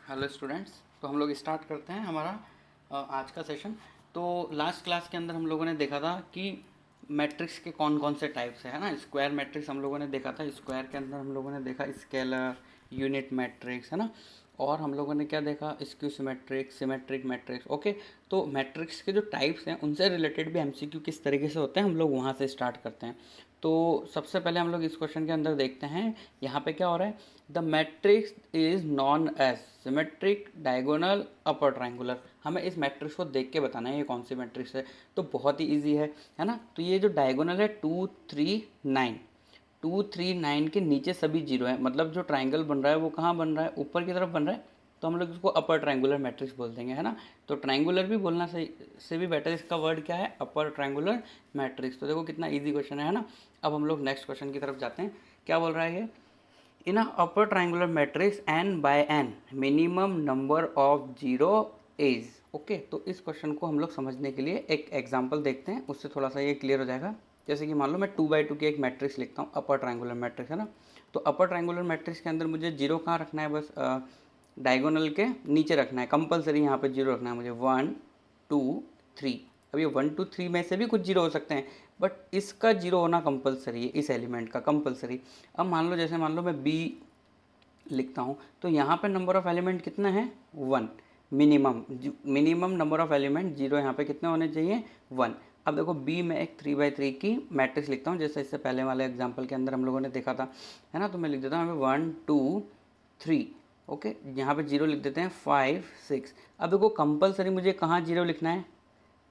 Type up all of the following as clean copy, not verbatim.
Hello students. तो हम लोग स्टार्ट करते हैं हमारा आज का सेशन। तो लास्ट क्लास के अंदर हम लोगों ने देखा था कि मैट्रिक्स के कौन कौन से टाइप्स है ना। स्क्वायर मैट्रिक्स हम लोगों ने देखा था। स्क्वायर के अंदर हम लोगों ने देखा स्केलर, यूनिट मैट्रिक्स, है ना। और हम लोगों ने क्या देखा, skew symmetric, symmetric matrix. Okay, तो मैट्रिक्स के जो टाइप्स हैं उनसे रिलेटेड भी एमसीक्यू किस तरीके से होते हैं हम लोग वहाँ से स्टार्ट करते हैं। तो सबसे पहले हम लोग इस क्वेश्चन के अंदर देखते हैं यहाँ पे क्या हो रहा है। The matrix is non as symmetric, diagonal, upper triangular. हमें इस मैट्रिक्स को देख के बताना है ये कौन सी मैट्रिक्स है। तो बहुत ही इजी है ना। तो ये जो डायगोनल है 2 3 9, 2 3 9 के नीचे सभी जीरो है, मतलब जो ट्राइंगल बन रहा है वो कहाँ बन रहा है, ऊपर की तरफ बन रहा है। तो हम लोग इसको अपर ट्रायंगुलर मैट्रिक्स बोल देंगे, है ना। तो ट्रायंगुलर भी बोलना सही से भी बेटर, इसका वर्ड क्या है, अपर ट्रायंगुलर मैट्रिक्स। तो देखो कितना इजी क्वेश्चन है ना। अब हम लोग नेक्स्ट क्वेश्चन की तरफ जाते हैं। क्या बोल रहा है ये, in uh upper triangular matrix n by n minimum number of zero is. Okay, तो इस क्वेश्चन को हम लोग समझने के लिए एक एग्जांपल देखते हैं, उससे थोड़ा सा ये क्लियर हो जाएगा। जैसे कि मान लो मैं 2 बाई 2 की एक मैट्रिक्स लिखता हूँ, अपर ट्रायंगुलर मैट्रिक्स, है ना। तो अपर ट्रायंगुलर मैट्रिक्स के अंदर मुझे जीरो कहाँ रखना है, बस डायगोनल के नीचे रखना है, कंपलसरी यहाँ पे जीरो रखना है मुझे, 1 2 3। अब ये 1 2 3 में से भी कुछ जीरो हो सकते हैं, बट इसका जीरो होना कंपलसरी है, इस एलिमेंट का कंपलसरी। अब मान लो जैसे मान लो मैं बी लिखता हूँ, तो यहाँ पे नंबर ऑफ एलिमेंट कितना है, 1। Minimum number of element zero यहाँ पे कितने होने चाहिए, 1। अब देखो बी में एक 3 बाई 3 की मैट्रिक्स लिखता हूँ, जैसे इससे पहले वाले एग्जाम्पल के अंदर हम लोगों ने देखा था, है ना। तो मैं लिख देता हूँ 1 2 3। ओके, यहाँ पे जीरो लिख देते हैं, 5 6। अब देखो कंपलसरी मुझे कहाँ जीरो लिखना है,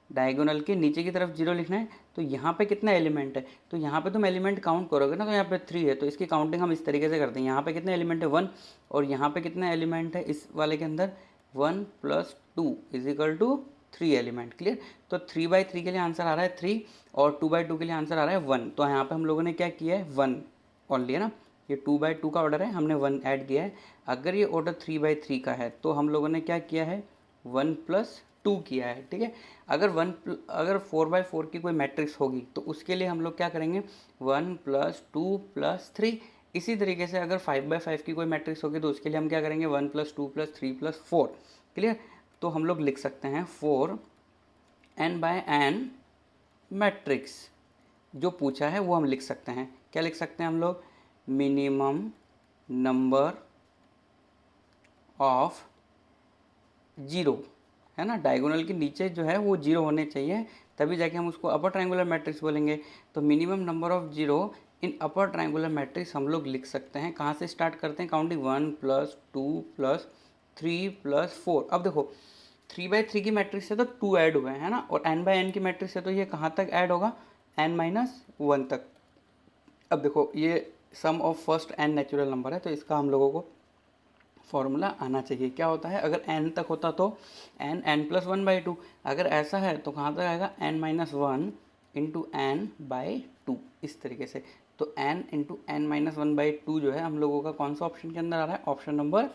डायगोनल के नीचे की तरफ जीरो लिखना है। तो यहाँ पे कितना एलिमेंट है, तो यहाँ पे तुम एलिमेंट काउंट करोगे ना, तो यहाँ पे 3 है, तो इसकी काउंटिंग हम इस तरीके से करते हैं। यहाँ पे कितने एलिमेंट है, 1। और यहाँ पे कितना एलिमेंट है इस वाले के अंदर, 1 + 2 = 3 एलिमेंट। क्लियर। तो 3 बाई 3 के लिए आंसर आ रहा है 3, और 2 बाई 2 के लिए आंसर आ रहा है 1। तो यहाँ पे हम लोगों ने क्या किया है, 1 ओनली, है ना। ये 2 बाई 2 का ऑर्डर है, हमने 1 ऐड किया है। अगर ये ऑर्डर 3 बाई 3 का है तो हम लोगों ने क्या किया है, 1 + 2 किया है, ठीक है। अगर 4 बाई 4 की कोई मैट्रिक्स होगी तो उसके लिए हम लोग क्या करेंगे, 1 + 2 + 3। इसी तरीके से अगर 5 बाई 5 की कोई मैट्रिक्स होगी तो उसके लिए हम क्या करेंगे, 1 + 2 + 3 + 4। क्लियर। तो हम लोग लिख सकते हैं 4 n/n मैट्रिक्स। जो पूछा है वो हम लिख सकते हैं, क्या लिख सकते हैं हम लोग, मिनिमम नंबर ऑफ जीरो, है ना। डायगोनल के नीचे जो है वो जीरो होने चाहिए, तभी जाके हम उसको अपर ट्रायंगुलर मैट्रिक्स बोलेंगे। तो minimum number of zero in upper triangular matrix हम लोग लिख सकते हैं। कहाँ से स्टार्ट करते हैं काउंटिंग, 1 + 2 + 3 + 4। अब देखो 3 बाई 3 की मैट्रिक्स से तो 2 ऐड हुए हैं, है ना, और n/n की मैट्रिक्स से तो ये कहाँ तक ऐड होगा, n-1 तक। अब देखो ये sum of first n natural number है, तो इसका हम लोगों को फॉर्मूला आना चाहिए। क्या होता है, अगर n तक होता तो n+1/2। अगर ऐसा है तो कहाँ तक आएगा, n-1 इंटू n/2, इस तरीके से। तो n इंटू n-1/2 जो है हम लोगों का कौन सा ऑप्शन के अंदर आ रहा है, ऑप्शन नंबर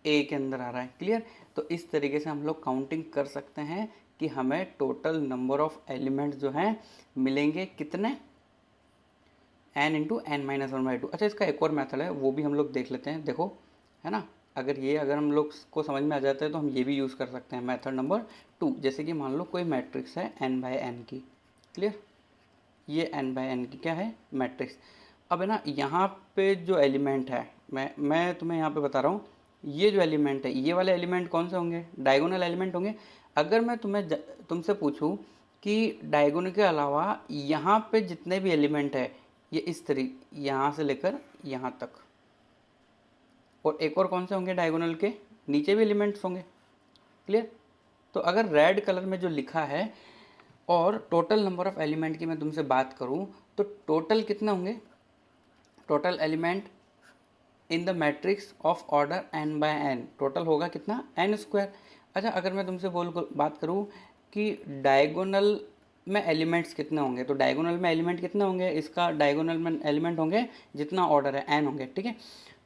ए के अंदर आ रहा है। क्लियर। तो इस तरीके से हम लोग काउंटिंग कर सकते हैं कि हमें टोटल नंबर ऑफ एलिमेंट्स जो हैं मिलेंगे कितने, n इंटू n-1/2। अच्छा, इसका एक और मेथड है, वो भी हम लोग देख लेते हैं। देखो, है ना, अगर हम लोग को समझ में आ जाता है तो हम ये भी यूज़ कर सकते हैं, मेथड नंबर 2। जैसे कि मान लो कोई मैट्रिक्स है n/n की। क्लियर। ये n/n की क्या है, मैट्रिक्स। अब है ना, यहाँ पे जो एलिमेंट है, मैं तुम्हें यहाँ पे बता रहा हूँ, ये जो एलिमेंट है, ये वाले एलिमेंट कौन से होंगे, डायगोनल एलिमेंट होंगे। अगर मैं तुमसे पूछूं कि डायगोनल के अलावा यहाँ पे जितने भी एलिमेंट है, ये इस तरीके यहाँ से लेकर यहाँ तक, और एक और कौन से होंगे डायगोनल के नीचे भी एलिमेंट्स होंगे। क्लियर। तो अगर रेड कलर में जो लिखा है, और टोटल नंबर ऑफ एलिमेंट की मैं तुमसे बात करूं, तो टोटल कितने होंगे, total element in the matrix of order n/n total होगा कितना, n²। अच्छा, अगर मैं तुमसे बात करूं कि डायगोनल में एलिमेंट्स कितने होंगे, तो डायगोनल में एलिमेंट कितने होंगे, इसका डायगोनल में एलिमेंट होंगे जितना ऑर्डर है n होंगे, ठीक है।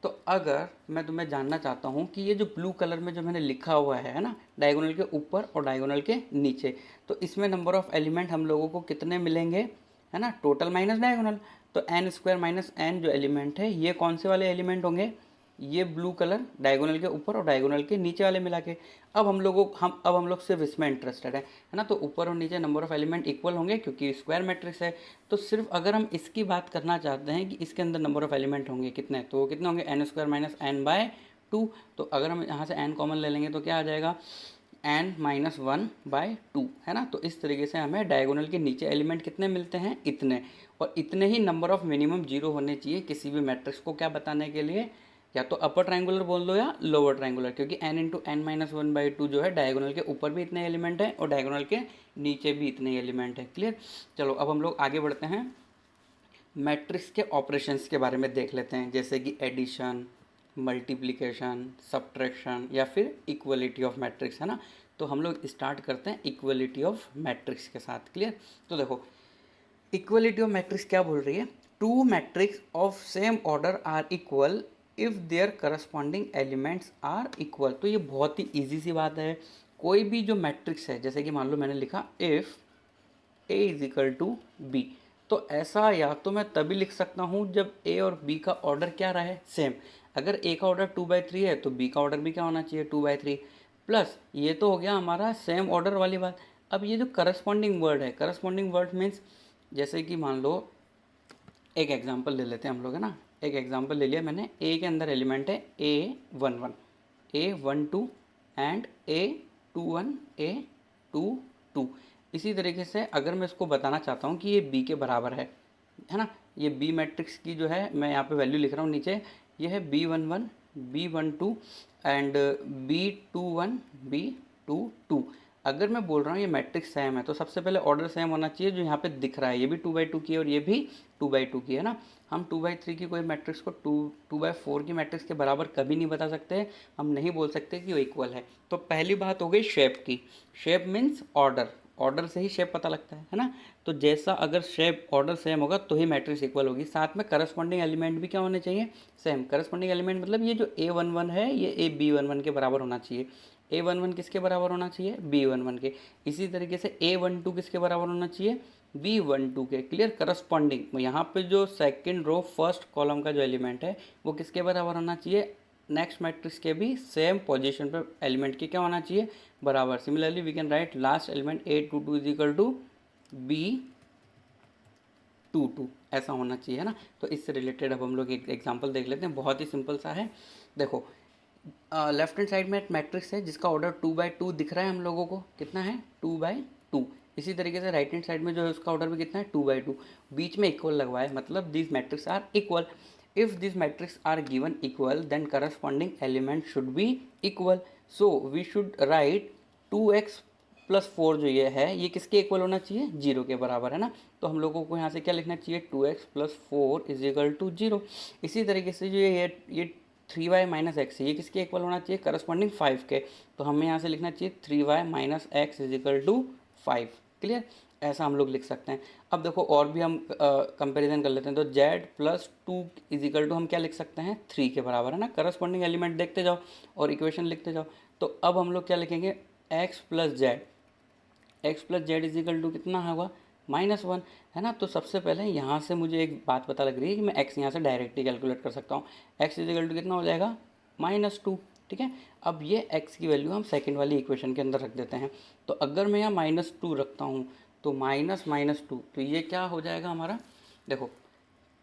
तो अगर मैं तुम्हें जानना चाहता हूँ कि ये जो ब्लू कलर में जो मैंने लिखा हुआ है ना, डायगोनल के ऊपर और डायगोनल के नीचे, तो इसमें नंबर ऑफ एलिमेंट हम लोगों को कितने मिलेंगे, है ना, टोटल माइनस डायगोनल। तो n² - n जो एलिमेंट है ये कौन से वाले एलिमेंट होंगे, ये ब्लू कलर डायगोनल के ऊपर और डायगोनल के नीचे वाले मिला के। अब हम लोग सिर्फ इसमें इंटरेस्टेड है ना। तो ऊपर और नीचे नंबर ऑफ एलिमेंट इक्वल होंगे क्योंकि स्क्वायर मैट्रिक्स है। तो सिर्फ अगर हम इसकी बात करना चाहते हैं कि इसके अंदर नंबर ऑफ एलिमेंट होंगे कितने, तो कितने होंगे n square minus n by 2। तो अगर हम यहाँ से n कॉमन ले लेंगे तो क्या आ जाएगा n माइनस 1/2 है ना। तो इस तरीके से हमें डायगोनल के नीचे एलिमेंट कितने मिलते हैं, इतने। और इतने ही नंबर ऑफ मिनिमम जीरो होने चाहिए किसी भी मैट्रिक्स को क्या बताने के लिए, या तो अपर ट्रायंगुलर बोल दो या लोअर ट्रायंगुलर, क्योंकि n इंटू एन माइनस 1/2 जो है डायगोनल के ऊपर भी इतने एलिमेंट है और डायगोनल के नीचे भी इतने एलिमेंट है। क्लियर। चलो अब हम लोग आगे बढ़ते हैं, मैट्रिक्स के ऑपरेशंस के बारे में देख लेते हैं, जैसे कि एडिशन, मल्टीप्लिकेशन, सब्ट्रैक्शन या फिर इक्वलिटी ऑफ मैट्रिक्स है ना। तो हम लोग स्टार्ट करते हैं इक्वलिटी ऑफ मैट्रिक्स के साथ। क्लियर। तो देखो इक्वलिटी ऑफ मैट्रिक्स क्या बोल रही है, two matrix of same order are equal if their corresponding elements are equal. तो ये बहुत ही ईजी सी बात है। कोई भी जो मैट्रिक्स है, जैसे कि मान लो मैंने लिखा if A is equal to B, तो ऐसा या तो मैं तभी लिख सकता हूँ जब ए और बी का ऑर्डर क्या रहे, सेम। अगर ए का ऑर्डर 2/3 है तो बी का ऑर्डर भी क्या होना चाहिए, 2/3। प्लस ये तो हो गया हमारा सेम ऑर्डर वाली बात। अब ये जो करस्पॉन्डिंग वर्ड है, करस्पॉन्डिंग वर्ड मीन्स जैसे कि मान लो एक एग्जांपल ले लेते हैं हम लोग है ना। एक एग्जांपल ले लिया मैंने, ए के अंदर एलिमेंट है A11, A12 and A21, A22। इसी तरीके से अगर मैं इसको बताना चाहता हूँ कि ये बी के बराबर है ना, ये बी मैट्रिक्स की जो है मैं यहाँ पे वैल्यू लिख रहा हूँ नीचे, ये है B11, B12 and B21, B22। अगर मैं बोल रहा हूँ ये मैट्रिक्स सेम है तो सबसे पहले ऑर्डर सेम होना चाहिए, जो यहाँ पे दिख रहा है ये भी 2/2 की है और ये भी 2/2 की है ना। हम 2/3 की कोई मैट्रिक्स को 2/4 की मैट्रिक्स के बराबर कभी नहीं बता सकते, हम नहीं बोल सकते कि वो इक्वल है। तो पहली बात हो गई शेप की। शेप मीन्स ऑर्डर, ऑर्डर से ही शेप पता लगता है ना। तो जैसा अगर शेप ऑर्डर सेम होगा तो ही मैट्रिक्स इक्वल होगी। साथ में करस्पॉन्डिंग एलिमेंट भी क्या होने चाहिए, सेम। करस्पॉन्डिंग एलिमेंट मतलब ये जो A11 है ये AB11 के बराबर होना चाहिए। A11 किसके बराबर होना चाहिए, B11 के। इसी तरीके से A12 किसके बराबर होना चाहिए, B12 के। क्लियर। करस्पॉन्डिंग यहाँ पे जो सेकंड रो फर्स्ट कॉलम का जो एलिमेंट है वो किसके बराबर होना चाहिए, नेक्स्ट मैट्रिक्स के भी सेम पोजीशन पे एलिमेंट के क्या होना चाहिए, बराबर। Similarly we can write last element A22 is equal to B22, ऐसा होना चाहिए है ना। तो इससे रिलेटेड अब हम लोग एक एग्जांपल देख लेते हैं, बहुत ही सिंपल सा है। देखो लेफ्ट हैंड साइड में मैट्रिक्स है जिसका ऑर्डर 2/2 दिख रहा है हम लोगों को, कितना है 2/2। इसी तरीके से राइट हैंड साइड में जो है उसका ऑर्डर भी कितना है 2/2। बीच में इक्वल लगवाए, मतलब this matrix are equal. If this matrix are given equal then corresponding element should be equal. So we should write 2x plus 4 जो ये है ये किसके इक्वल होना चाहिए, 0 के बराबर है ना। तो हम लोगों को यहाँ से क्या लिखना चाहिए, 2x plus 4 is equal to 0। इसी तरीके से जो ये 3y माइनस एक्स है ये किसके इक्वल होना चाहिए, करस्पॉन्डिंग 5 के। तो हमें यहाँ से लिखना चाहिए 3y minus X is equal to 5। Clear. ऐसा हम लोग लिख सकते हैं। अब देखो और भी हम कंपैरिजन कर लेते हैं। तो z plus 2 is equal to हम क्या लिख सकते हैं, 3 के बराबर है ना। करस्पॉन्डिंग एलिमेंट देखते जाओ और इक्वेशन लिखते जाओ। तो अब हम लोग क्या लिखेंगे, x plus Z is equal to कितना होगा, -1 है ना। तो सबसे पहले यहाँ से मुझे एक बात पता लग रही है कि मैं x यहाँ से डायरेक्टली कैलकुलेट कर सकता हूँ। x इज इक्वल टू कितना हो जाएगा, -2। ठीक है। अब ये x की वैल्यू हम सेकंड वाली इक्वेशन के अंदर रख देते हैं। तो अगर मैं यहाँ -2 रखता हूँ तो -2, तो ये क्या हो जाएगा हमारा, देखो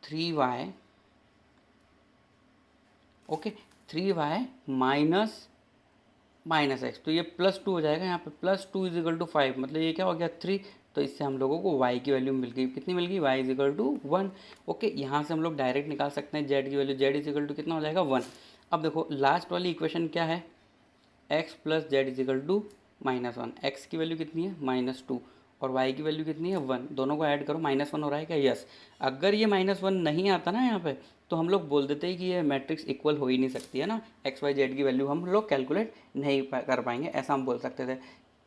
3y, okay 3y minus x, तो ये +2 हो जाएगा। यहाँ पे +2 इज इक्वल टू 5, मतलब ये क्या हो गया 3। तो इससे हम लोगों को y की वैल्यू मिल गई, कितनी मिल गई, y is equal to 1। Okay, यहाँ से हम लोग डायरेक्ट निकाल सकते हैं z की value, z is equal to कितना हो जाएगा 1। अब देखो लास्ट वाली इक्वेशन क्या है, x plus Z is equal to -1। X की वैल्यू कितनी है, -2 और y की वैल्यू कितनी है 1। दोनों को ऐड करो, -1 हो रहा है क्या, यस। अगर ये -1 नहीं आता ना यहाँ पे तो हम लोग बोल देते हैं कि ये मैट्रिक्स इक्वल हो ही नहीं सकती है ना, एक्स वाई जेड की वैल्यू हम लोग कैलकुलेट नहीं कर पाएंगे, ऐसा हम बोल सकते थे।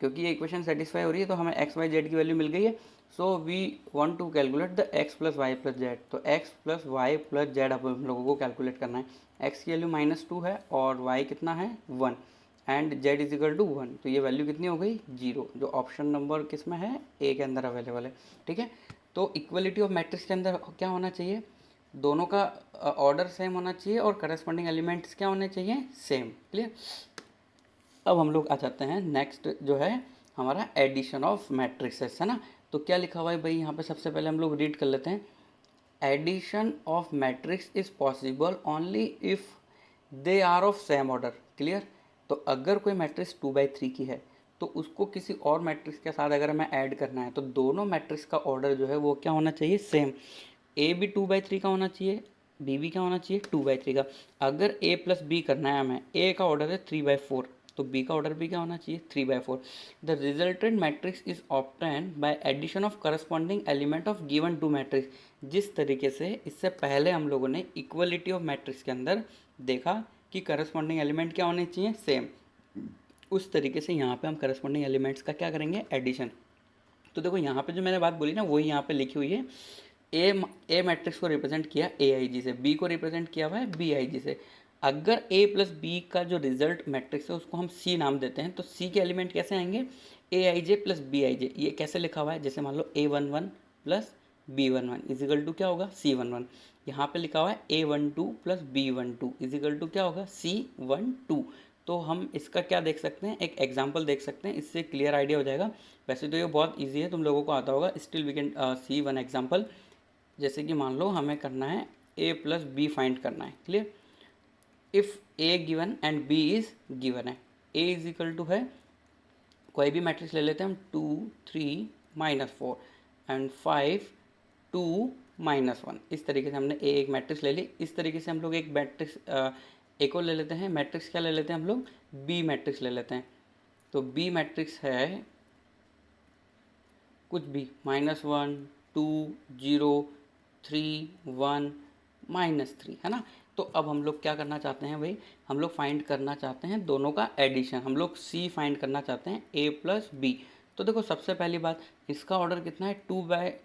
क्योंकि ये इक्वेशन सेटिस्फाई हो रही है तो हमें एक्स वाई जेड की वैल्यू मिल गई है। So we want to calculate the X plus Y plus Z. तो X plus Y plus Z अब हम लोगों को कैलकुलेट करना है। एक्स की वैल्यू -2 है और वाई कितना है 1 and Z is equal to 1। तो ये वैल्यू कितनी हो गई 0, जो ऑप्शन नंबर किस में है, ए के अंदर अवेलेबल है। ठीक है। तो इक्वलिटी ऑफ मैट्रिक्स के अंदर क्या होना चाहिए, दोनों का ऑर्डर सेम होना चाहिए और करस्पॉन्डिंग एलिमेंट्स क्या होने चाहिए, सेम। क्लियर। अब हम लोग आ जाते हैं नेक्स्ट जो है हमारा एडिशन ऑफ मैट्रिक्सेस, है ना। तो क्या लिखा हुआ है भाई यहाँ पे, सबसे पहले हम लोग रीड कर लेते हैं। Addition of matrix is possible only if they are of same order. Clear. तो अगर कोई मैट्रिक्स 2/3 की है तो उसको किसी और मैट्रिक्स के साथ अगर हमें ऐड करना है तो दोनों मैट्रिक्स का ऑर्डर जो है वो क्या होना चाहिए, सेम। ए भी 2/3 का होना चाहिए, बी भी क्या होना चाहिए, 2/3 का। अगर ए प्लस बी करना है हमें, ए का ऑर्डर है 3/4 तो बी का ऑर्डर भी क्या होना चाहिए, 3/4। The resultant matrix is obtained by addition of corresponding element of given two matrix. जिस तरीके से इससे पहले हम लोगों ने इक्वलिटी ऑफ मैट्रिक्स के अंदर देखा कि करस्पॉन्डिंग एलिमेंट क्या होने चाहिए, सेम, उस तरीके से यहाँ पे हम करस्पॉन्डिंग एलिमेंट्स का क्या करेंगे, एडिशन। तो देखो यहाँ पे जो मैंने बात बोली ना वही यहाँ पे लिखी हुई है। ए मैट्रिक्स को रिप्रेजेंट किया ए आई जी से, बी को रिप्रेजेंट किया हुआ है बी आई जी से। अगर ए प्लस बी का जो रिजल्ट मैट्रिक्स है उसको हम सी नाम देते हैं तो सी के एलिमेंट कैसे आएंगे, ए आई जे प्लस बी आई जे। ये कैसे लिखा हुआ है, जैसे मान लो A11 plus B11 is equal to क्या होगा, C11। यहाँ पे लिखा हुआ है A12 plus B12 is equal to क्या होगा, C12। तो हम इसका क्या देख सकते हैं, एक एग्जाम्पल देख सकते हैं, इससे क्लियर आइडिया हो जाएगा। वैसे तो ये बहुत ईजी है, तुम लोगों को आता होगा, still we can see one example. जैसे कि मान लो हमें करना है a प्लस बी फाइंड करना है। Clear. If a given and b is given है, a इज इक्वल टू है, कोई भी मैट्रिक्स ले लेते हैं हम, 2 3 -4 एंड 5 2 -1। इस तरीके से हमने एक मैट्रिक्स ले ली। इस तरीके से हम लोग एक मैट्रिक्स एक और ले लेते हैं, मैट्रिक्स क्या ले लेते हैं हम लोग, बी मैट्रिक्स ले लेते हैं। तो बी मैट्रिक्स है कुछ भी, -1 2 0 3 1 -3, है ना। तो अब हम लोग क्या करना चाहते हैं भाई, हम लोग फाइंड करना चाहते हैं दोनों का एडिशन, हम लोग सी फाइंड करना चाहते हैं ए प्लस बी। तो देखो सबसे पहली बात, इसका ऑर्डर कितना है, 2/2,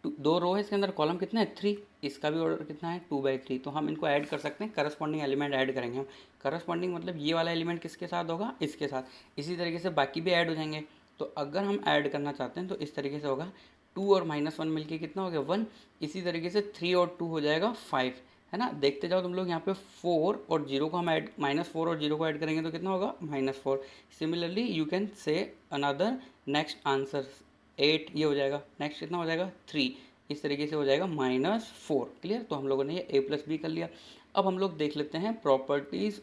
2 रो है इसके अंदर, कॉलम कितना है 3, इसका भी ऑर्डर कितना है 2/3। तो हम इनको ऐड कर सकते हैं, करस्पॉन्डिंग एलिमेंट ऐड करेंगे हम। करस्पॉन्डिंग मतलब ये वाला एलिमेंट किसके साथ होगा, इसके साथ। इसी तरीके से बाकी भी ऐड हो जाएंगे। तो अगर हम ऐड करना चाहते हैं तो इस तरीके से होगा, 2 और -1 मिलके कितना हो गया, 1। इसी तरीके से 3 और 2 हो जाएगा 5, है ना। देखते जाओ तुम लोग, यहाँ पे 4 और 0 को हम ऐड, -4 और 0 को ऐड करेंगे तो कितना होगा, -4। Similarly you can say another next answer 8, ये हो जाएगा। नेक्स्ट कितना हो जाएगा 3, इस तरीके से हो जाएगा -4। क्लियर। तो हम लोगों ने ये a प्लस बी कर लिया। अब हम लोग देख लेते हैं प्रॉपर्टीज़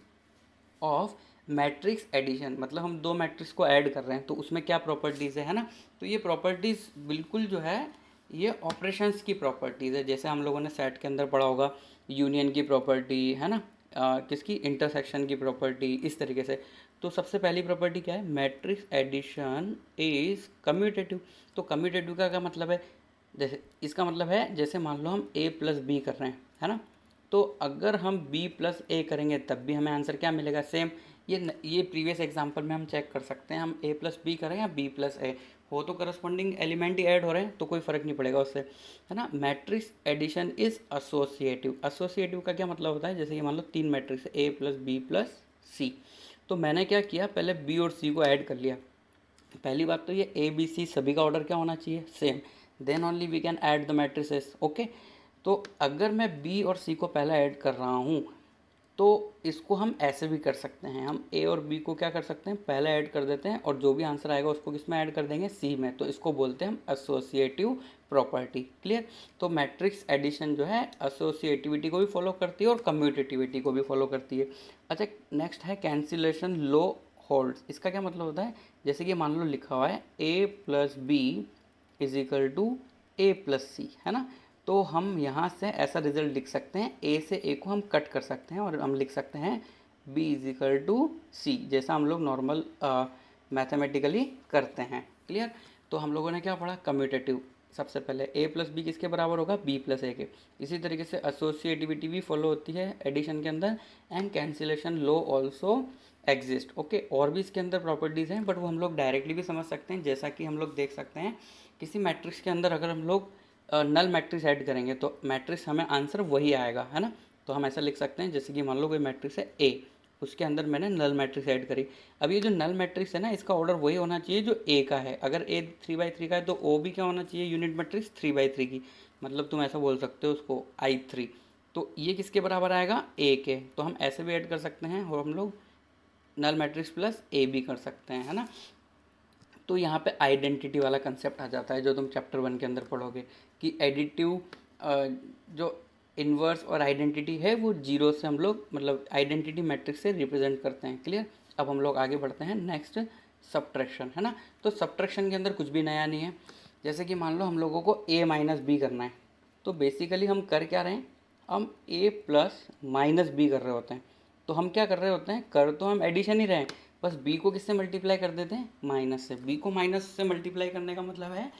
ऑफ मैट्रिक्स एडिशन, मतलब हम दो मैट्रिक्स को ऐड कर रहे हैं तो उसमें क्या प्रॉपर्टीज़ है ना। तो ये प्रॉपर्टीज़ बिल्कुल जो है ये ऑपरेशंस की प्रॉपर्टीज़ है, जैसे हम लोगों ने सेट के अंदर पढ़ा होगा, यूनियन की प्रॉपर्टी, है ना, किसकी, इंटरसेक्शन की प्रॉपर्टी, इस तरीके से। तो सबसे पहली प्रॉपर्टी क्या है, मैट्रिक्स एडिशन इज कम्यूटेटिव। तो कम्यूटेटिव का क्या मतलब है, जैसे इसका मतलब है, जैसे मान लो हम a प्लस बी कर रहे हैं, है ना, तो अगर हम b प्लस ए करेंगे तब भी हमें आंसर क्या मिलेगा, सेम। ये प्रीवियस एग्जांपल में हम चेक कर सकते हैं, हम a प्लस बी करें या b प्लस ए, हो तो करस्पॉन्डिंग एलिमेंट ही ऐड हो रहे हैं तो कोई फ़र्क नहीं पड़ेगा उससे, है ना। Matrix addition is associative. Associative का क्या मतलब होता है, जैसे कि मान लो 3 मैट्रिक्स है, a plus B plus C. तो मैंने क्या किया, पहले b और c को ऐड कर लिया। पहली बात तो ये ए बी सी सभी का ऑर्डर क्या होना चाहिए, same, then only we can add the matrices. Okay. तो अगर मैं बी और सी को पहले ऐड कर रहा हूँ तो इसको हम ऐसे भी कर सकते हैं, हम ए और बी को क्या कर सकते हैं, पहले ऐड कर देते हैं और जो भी आंसर आएगा उसको किस में ऐड कर देंगे, सी में। तो इसको बोलते हैं हम एसोसिएटिव प्रॉपर्टी। क्लियर। तो मैट्रिक्स एडिशन जो है एसोसिएटिविटी को भी फॉलो करती है और कम्यूटेटिविटी को भी फॉलो करती है। अच्छा, नेक्स्ट है कैंसिलेशन लो होल्ड्स। इसका क्या मतलब होता है, जैसे कि मान लो लिखा हुआ है a plus B is equal to A plus C, है ना। तो हम यहाँ से ऐसा रिजल्ट लिख सकते हैं, a से a को हम कट कर सकते हैं और हम लिख सकते हैं b इज इक्वल टू सी, जैसा हम लोग नॉर्मल मैथमेटिकली करते हैं। क्लियर। तो हम लोगों ने क्या पढ़ा, कम्यूटेटिव, सबसे पहले a प्लस बी किसके बराबर होगा, b प्लस ए के। इसी तरीके से एसोसिएटिविटी भी फॉलो होती है एडिशन के अंदर, and cancellation low also exist. Okay, और भी इसके अंदर प्रॉपर्टीज़ हैं बट वो हम लोग डायरेक्टली भी समझ सकते हैं, जैसा कि हम लोग देख सकते हैं किसी मैट्रिक्स के अंदर अगर हम लोग नल मैट्रिक्स ऐड करेंगे तो मैट्रिक्स हमें आंसर वही आएगा, है ना। तो हम ऐसा लिख सकते हैं, जैसे कि मान लो कोई मैट्रिक्स है ए, उसके अंदर मैंने नल मैट्रिक्स ऐड करी। अब ये जो नल मैट्रिक्स है ना, इसका ऑर्डर वही होना चाहिए जो ए का है। अगर ए 3/3 का है तो ओ भी क्या होना चाहिए, यूनिट मैट्रिक्स 3/3 की, मतलब तुम ऐसा बोल सकते हो उसको I3। तो ये किसके बराबर आएगा, ए के। तो हम ऐसे भी ऐड कर सकते हैं और हम लोग नल मैट्रिक्स प्लस ए भी कर सकते हैं, है ना। तो यहाँ पे आइडेंटिटी वाला कंसेप्ट आ जाता है जो तुम चैप्टर 1 के अंदर पढ़ोगे कि एडिटिव जो इन्वर्स और आइडेंटिटी है वो जीरो से हम लोग मतलब आइडेंटिटी मैट्रिक्स से रिप्रेजेंट करते हैं। क्लियर। अब हम लोग आगे बढ़ते हैं नेक्स्ट, सब्ट्रैक्शन, है ना। तो सब्ट्रैक्शन के अंदर कुछ भी नया नहीं है। जैसे कि मान लो हम लोगों को a माइनस बी करना है, तो बेसिकली हम कर क्या रहे हैं, हम a प्लस माइनस बी कर रहे होते हैं। तो हम क्या कर रहे होते हैं, कर तो हम एडिशन ही रहे हैं, बस b को किससे मल्टीप्लाई कर देते हैं, माइनस से। b को माइनस से मल्टीप्लाई करने का मतलब है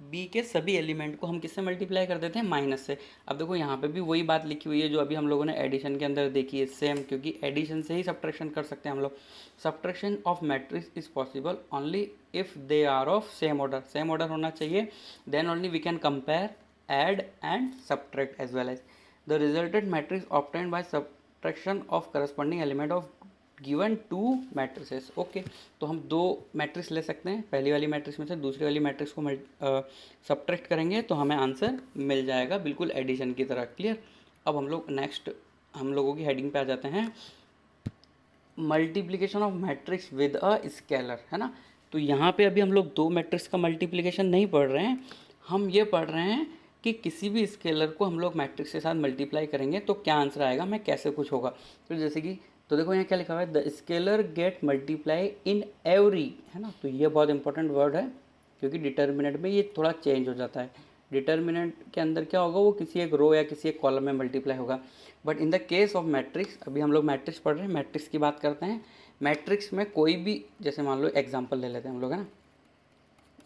b के सभी एलिमेंट को हम किससे मल्टीप्लाई कर देते हैं, माइनस से। अब देखो यहाँ पे भी वही बात लिखी हुई है जो अभी हम लोगों ने एडिशन के अंदर देखी है, सेम, क्योंकि एडिशन से ही सब्ट्रैक्शन कर सकते हैं हम लोग। Subtraction of matrix is possible only if they are of same order, same order होना चाहिए, then only we can compare, add and subtract as well as the resulted matrix obtained by subtraction of corresponding element of given two matrices. Okay, तो हम दो matrix ले सकते हैं, पहली वाली मैट्रिक्स में से दूसरी वाली मैट्रिक्स को सब्ट्रैक्ट करेंगे तो हमें आंसर मिल जाएगा, बिल्कुल एडिशन की तरह। क्लियर। अब हम लोग नेक्स्ट हम लोगों की हेडिंग पे आ जाते हैं, multiplication of matrix with a scalar, है ना। तो यहाँ पे अभी हम लोग दो मैट्रिक्स का मल्टीप्लिकेशन नहीं पढ़ रहे हैं, हम ये पढ़ रहे हैं कि किसी भी स्केलर को हम लोग मैट्रिक्स के साथ मल्टीप्लाई करेंगे तो क्या आंसर आएगा, मैं कैसे कुछ होगा। तो जैसे कि तो देखो यहाँ क्या लिखा हुआ है, the scalar get multiply in every, है ना। तो ये बहुत इंपॉर्टेंट वर्ड है क्योंकि डिटर्मिनेंट में ये थोड़ा चेंज हो जाता है। डिटर्मिनेंट के अंदर क्या होगा, वो किसी एक रो या किसी एक कॉलम में मल्टीप्लाई होगा। But in the case of matrix, अभी हम लोग मैट्रिक्स पढ़ रहे हैं, मैट्रिक्स की बात करते हैं। मैट्रिक्स में कोई भी, जैसे मान लो एग्जांपल ले लेते हैं हम लोग, है ना।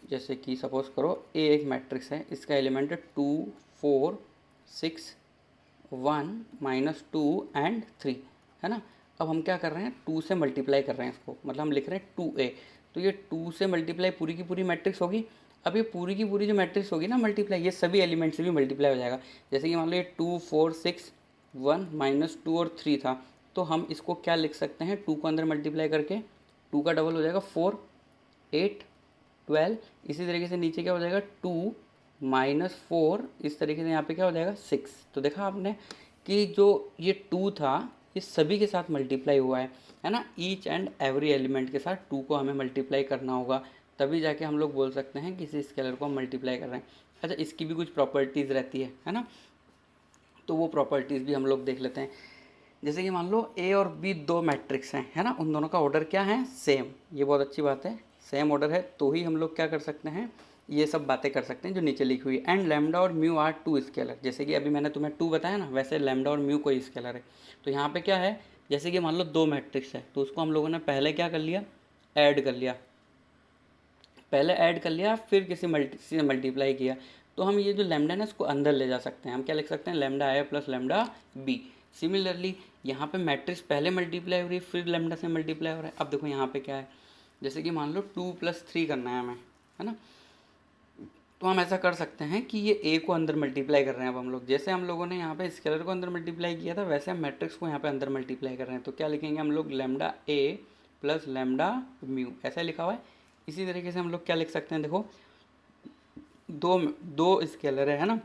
जैसे कि सपोज करो ए एक मैट्रिक्स है, इसका एलिमेंट है 2 4 6 1 -2 एंड 3, है ना। अब हम क्या कर रहे हैं, 2 से मल्टीप्लाई कर रहे हैं इसको, मतलब हम लिख रहे हैं 2a। तो ये 2 से मल्टीप्लाई पूरी की पूरी मैट्रिक्स होगी। अब ये पूरी की पूरी जो मैट्रिक्स होगी ना मल्टीप्लाई, ये सभी एलिमेंट से भी मल्टीप्लाई हो जाएगा। जैसे कि मान लो ये 2 4 6 1 -2 और 3 था, तो हम इसको क्या लिख सकते हैं, 2 को अंदर मल्टीप्लाई करके 2 का डबल हो जाएगा 4 8 12, इसी तरीके से नीचे क्या हो जाएगा 2 -4, इस तरीके से यहाँ पे क्या हो जाएगा 6। तो देखा आपने कि जो ये 2 था ये सभी के साथ मल्टीप्लाई हुआ है ना। ईच एंड एवरी एलिमेंट के साथ 2 को हमें मल्टीप्लाई करना होगा, तभी जाके हम लोग बोल सकते हैं किसी स्केलर को हम मल्टीप्लाई कर रहे हैं। अच्छा, इसकी भी कुछ प्रॉपर्टीज़ रहती है ना। तो वो प्रॉपर्टीज़ भी हम लोग देख लेते हैं। जैसे कि मान लो ए और बी दो मैट्रिक्स हैं, है ना, उन दोनों का ऑर्डर क्या है, सेम। ये बहुत अच्छी बात है, सेम ऑर्डर है तो ही हम लोग क्या कर सकते हैं, ये सब बातें कर सकते हैं जो नीचे लिखी हुई है। एंड लैम्डा और म्यू आर टू स्केलर, जैसे कि अभी मैंने तुम्हें 2 बताया ना, वैसे लैम्डा और म्यू कोई स्केलर है। तो यहाँ पे क्या है, जैसे कि मान लो दो मैट्रिक्स है तो उसको हम लोगों ने पहले क्या कर लिया, ऐड कर लिया, पहले ऐड कर लिया फिर किसी से मल्टीप्लाई किया। तो हम ये जो लैम्डा है ना इसको अंदर ले जा सकते हैं, हम क्या लिख सकते हैं, लैम्डा ए प्लस लैम्डा बी। सिमिलरली यहाँ पे मैट्रिक्स पहले मल्टीप्लाई हो रही है फिर लैम्डा से मल्टीप्लाई हो रहा है। अब देखो यहाँ पे क्या है, जैसे कि मान लो 2 + 3 करना है हमें, है ना। तो हम ऐसा कर सकते हैं कि ये ए को अंदर मल्टीप्लाई कर रहे हैं। अब हम लोग जैसे हम लोगों ने यहाँ पे स्केलर को अंदर मल्टीप्लाई किया था वैसे हम मैट्रिक्स को यहाँ पे अंदर मल्टीप्लाई कर रहे हैं। तो क्या लिखेंगे हम लोग, लैम्डा ए प्लस लैम्डा म्यू, ऐसा लिखा हुआ है। इसी तरीके से हम लोग क्या लिख सकते हैं, देखो दो दो स्केलर है ना,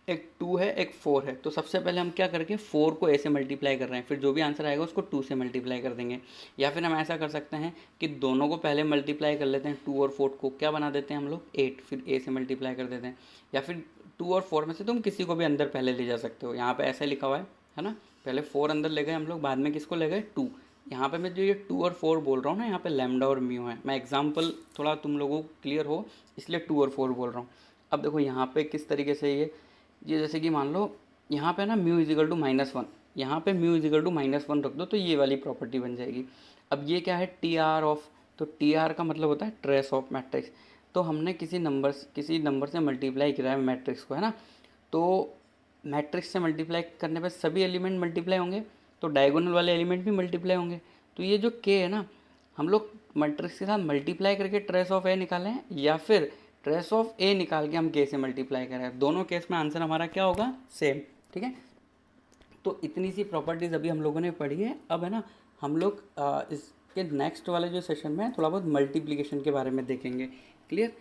एक 2 है एक 4 है। तो सबसे पहले हम क्या करके 4 को ए से मल्टीप्लाई कर रहे हैं, फिर जो भी आंसर आएगा उसको 2 से मल्टीप्लाई कर देंगे। या फिर हम ऐसा कर सकते हैं कि दोनों को पहले मल्टीप्लाई कर लेते हैं, 2 और 4 को क्या बना देते हैं हम लोग 8, फिर ए से मल्टीप्लाई कर देते हैं। या फिर 2 और 4 में से तुम किसी को भी अंदर पहले ले जा सकते हो, यहाँ पर ऐसा लिखा हुआ है ना। पहले 4 अंदर ले गए हम लोग, बाद में किसको ले गए 2। यहाँ पे मैं जो ये 2 और 4 बोल रहा हूँ ना, यहाँ पे लैम्डा और म्यू है। मैं एग्जाम्पल थोड़ा तुम लोगों को क्लियर हो इसलिए 2 और 4 बोल रहा हूँ। अब देखो यहाँ पे किस तरीके से ये जैसे कि मान लो यहाँ पे ना म्यू इजिकल टू -1, यहाँ पे म्यू इजिकल टू -1 रख दो तो ये वाली प्रॉपर्टी बन जाएगी। अब ये क्या है, टी आर ऑफ, तो टी आर का मतलब होता है ट्रेस ऑफ मैट्रिक्स। तो हमने किसी नंबर से मल्टीप्लाई किया है मैट्रिक्स को, है ना। तो मैट्रिक्स से मल्टीप्लाई करने पर सभी एलिमेंट मल्टीप्लाई होंगे, तो डायगोनल वाले एलिमेंट भी मल्टीप्लाई होंगे। तो ये जो के है ना, हम लोग मैट्रिक्स के साथ मल्टीप्लाई करके ट्रेस ऑफ ए निकालें या फिर ट्रेस ऑफ ए निकाल के हम के से मल्टीप्लाई करें, दोनों केस में आंसर हमारा क्या होगा, सेम। ठीक है, तो इतनी सी प्रॉपर्टीज़ अभी हम लोगों ने पढ़ी है। अब है ना हम लोग इसके नेक्स्ट वाले जो सेशन में थोड़ा बहुत मल्टीप्लिकेशन के बारे में देखेंगे। क्लियर।